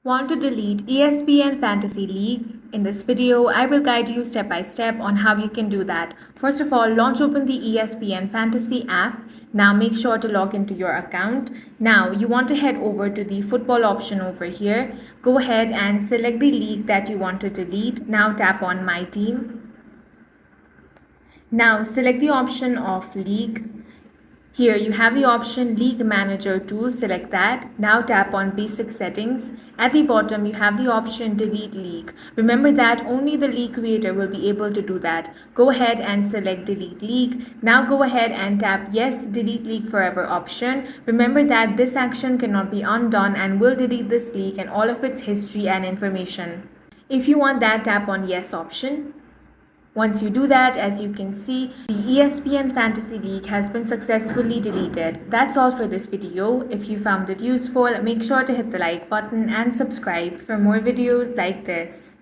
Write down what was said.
Want to delete ESPN Fantasy League? In this video, I will guide you step by step on how you can do that. First of all, launch open the ESPN Fantasy app. Now make sure to log into your account. Now you want to head over to the football option over here. Go ahead and select the league that you want to delete. Now tap on My Team. Now select the option of League. Here you have the option League Manager tool, select that. Now tap on Basic Settings. At the bottom you have the option Delete League. Remember that only the league creator will be able to do that. Go ahead and select Delete League. Now go ahead and tap Yes Delete League Forever option. Remember that this action cannot be undone and will delete this league and all of its history and information. If you want that, tap on Yes option. Once you do that, as you can see, the ESPN Fantasy League has been successfully deleted. That's all for this video. If you found it useful, make sure to hit the like button and subscribe for more videos like this.